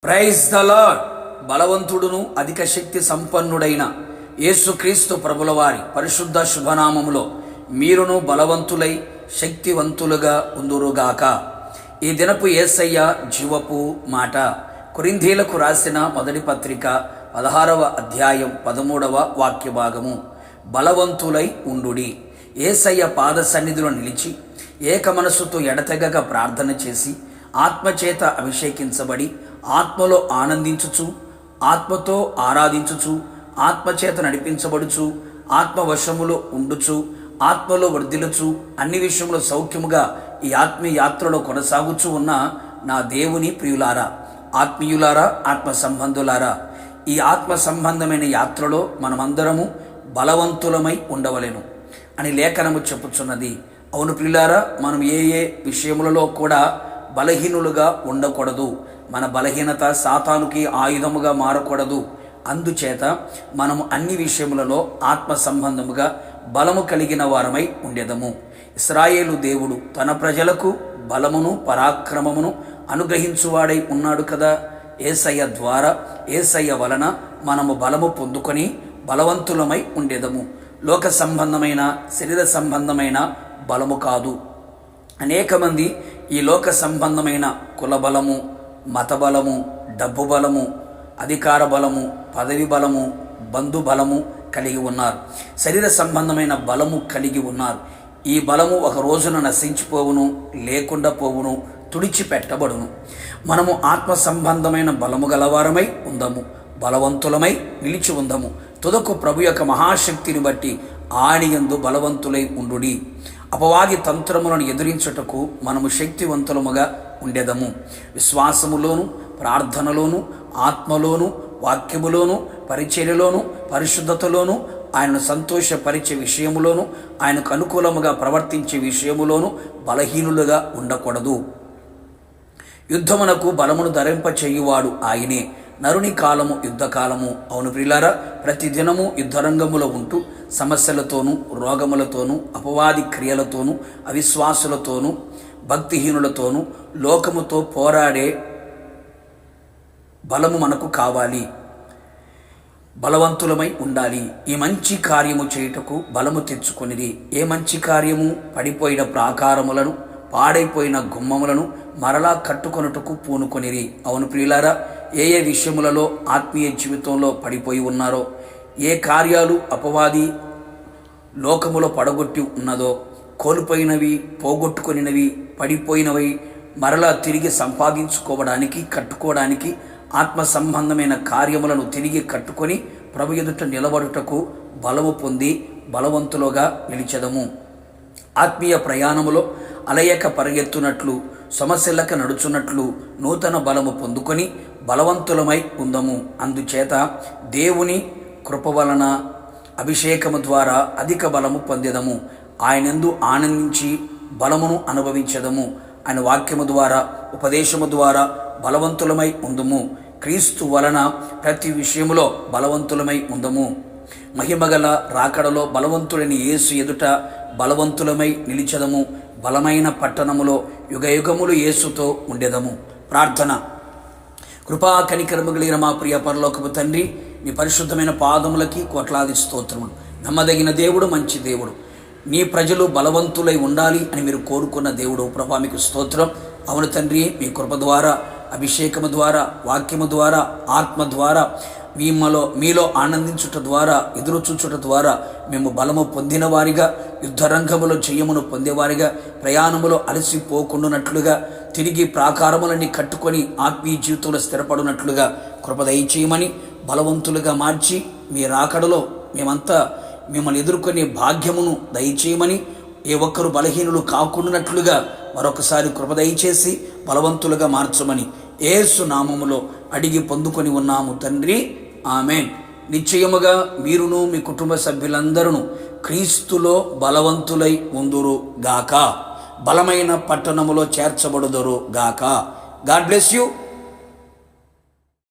Praise the lord. బలవంతుడును అధిక శక్తి సంపన్నుడైన యేసుక్రీస్తు ప్రభుల వారి పరిశుద్ధ శుభనామములో మీరును బలవంతులై శక్తివంతులుగా ఉందురుగాక. ఈ దినపు యేసయ్య జీవపు మాట. కొరింథీలకు రాసిన మొదటి పత్రిక 16వ అధ్యాయం 13వ వాక్య భాగము. బలవంతులై ఉండుడి. యేసయ్య పాద సన్నిధిలో నిలిచి ఏక మనసుతో ఎడతెగక ప్రార్థన చేసి ఆత్మచేత అభిషేకించబడి ఆత్మలో ఆనందించుచు, ఆత్మతో ఆరాధించుచు, ఆత్మచేత నడిపించబడుచు, ఆత్మవశములో ఉండుచు, ఆత్మలో వర్ధిల్లుచు, అన్ని విషయంలో సౌఖ్యముగా ఈ ఆత్మీయ యాత్రలో కొనసాగుచూ ఉన్న నా దేవుని ప్రియులారా, ఆత్మీయులారా, ఆత్మ సంబంధులారా, ఈ ఆత్మ సంబంధమైన యాత్రలో మనమందరము బలవంతులమై ఉండవలెను అని లేఖనము చెప్పుచున్నది. అవును ప్రియులారా, మనం ఏ విషయములలో కూడా బలహీనులుగా ఉండకూడదు. మన బలహీనత సాతానుకి ఆయుధముగా మారకూడదు. అందుచేత మనము అన్ని విషయములలో ఆత్మ సంబంధముగా బలము కలిగిన వారమై ఉండేదము. ఇశ్రాయేలు దేవుడు తన ప్రజలకు బలమును పరాక్రమమును అనుగ్రహించువాడై ఉన్నాడు కదా. యేసయ్య ద్వారా, యేసయ్య వలన మనము బలము పొందుకొని బలవంతులమై ఉండేదము. లోక సంబంధమైన, శరీర సంబంధమైన బలము కాదు. అనేక మంది ఈ లోక సంబంధమైన కుల బలము, మత బలము, డబ్బు బలము, అధికార బలము, పదవి బలము, బంధు బలము కలిగి ఉన్నారు. శరీర సంబంధమైన బలము కలిగి ఉన్నారు. ఈ బలము ఒక రోజున నశించిపోవును, లేకుండా పోవును, తుడిచిపెట్టబడును. మనము ఆత్మ సంబంధమైన బలము గలవారమై ఉందము, బలవంతులమై నిలిచి ఉందము. తుదకు ప్రభు యొక్క మహాశక్తిని బట్టి ఆయనయందు బలవంతులై ఉండుడి. అపవాది తంత్రములను ఎదిరించుటకు మనము శక్తివంతులముగా ఉండేదము. విశ్వాసములోను, ప్రార్థనలోను, ఆత్మలోను, వాక్యములోను, పరిచర్యలోను, పరిశుద్ధతలోను, ఆయనను సంతోషపరిచే విషయములోను, ఆయనకు అనుకూలముగా ప్రవర్తించే విషయములోను బలహీనులుగా ఉండకూడదు. యుద్ధమునకు బలమును ధరింపచేయువాడు ఆయనే. నరుని కాలము యుద్ధకాలము. అవును ప్రియులారా, ప్రతి దినము యుద్ధరంగములో ఉంటూ సమస్యలతోనూ, రోగములతోనూ, అపవాది క్రియలతోనూ, అవిశ్వాసులతోనూ, భక్తిహీనులతోనూ, లోకముతో పోరాడే బలము మనకు కావాలి. బలవంతులమై ఉండాలి. ఈ మంచి కార్యము చేయుటకు బలము తెచ్చుకొనిది. ఏ మంచి కార్యము? పడిపోయిన ప్రాకారములను, పాడైపోయిన గుమ్మములను మరలా కట్టుకొనుటకు పూనుకొనిరి. అవును ప్రియులారా, ఏ విషయములలో ఆత్మీయ జీవితంలో పడిపోయి ఉన్నారో, ఏ కార్యాలు అపవాది లోకములో పడగొట్టి ఉన్నదో, కోల్పోయినవి, పోగొట్టుకొనినవి, పడిపోయినవి మరలా తిరిగి సంపాదించుకోవడానికి, కట్టుకోవడానికి, ఆత్మ సంబంధమైన కార్యములను తిరిగి కట్టుకొని ప్రభు ఎదుట నిలబడుటకు బలము పొంది బలవంతులుగా నిలిచెదము. ఆత్మీయ ప్రయాణములో అలయక పరిగెత్తునట్లు, సమస్యలక నడుచున్నట్లు నూతన బలము పొందుకొని బలవంతులమై ఉందము. అందుచేత దేవుని కృప వలన అభిషేకము ద్వారా అధిక బలము పొందేదము. ఆయనందు ఆనందించి బలమును అనుభవించదము. ఆయన వాక్యము ద్వారా, ఉపదేశము ద్వారా బలవంతులమై ఉందము. క్రీస్తు వలన ప్రతి విషయములో బలవంతులమై ఉందము. మహిమగల రాకడలో బలవంతుడని యేసు ఎదుట బలవంతులమై నిలిచెదము. బలమైన పట్టణములో యుగయుగములు యేసుతో ఉండేదము. ప్రార్థన. కృపా కనికరము కలిగిన మా ప్రియ పరలోకపు తండ్రి, నీ పరిశుద్ధమైన పాదములకి కోట్లాది స్తోత్రములు. నమ్మదగిన దేవుడు, మంచి దేవుడు, నీ ప్రజలు బలవంతులై ఉండాలి అని మీరు కోరుకున్న దేవుడు ప్రభా, మీకు స్తోత్రం. అవును తండ్రి, మీ కృప ద్వారా, అభిషేకము ద్వారా, వాక్యము ద్వారా, ఆత్మ ద్వారా, మీలో ఆనందించుట ద్వారా, ఎదురు చూచుట ద్వారా మేము బలము పొందిన వారిగా, యుద్ధరంగములో జయమును పొందేవారిగా, ప్రయాణములో అలసిపోకుండానట్లుగా, తిరిగి ప్రాకారములన్నీ కట్టుకొని ఆత్మీయ జీవితంలో స్థిరపడినట్లుగా కృప దయచేయమని, బలవంతులుగా మార్చి మీ రాకడలో మేమంతా మిమ్మల్ని ఎదుర్కొనే భాగ్యమును దయచేయమని, ఏ ఒక్కరు బలహీనులు కాకుండానట్లుగా మరొకసారి కృప దయచేసి బలవంతులుగా మార్చమని యేసు నామములో అడిగి పొందుకొని ఉన్నాము తండ్రి. ఆమేన్. నిశ్చయముగా మీరును మీ కుటుంబ సభ్యులందరూ క్రీస్తులో బలవంతులై ఉందురు గాక. బలమైన పట్టణములో చేర్చబడుదురు గాక. God bless you.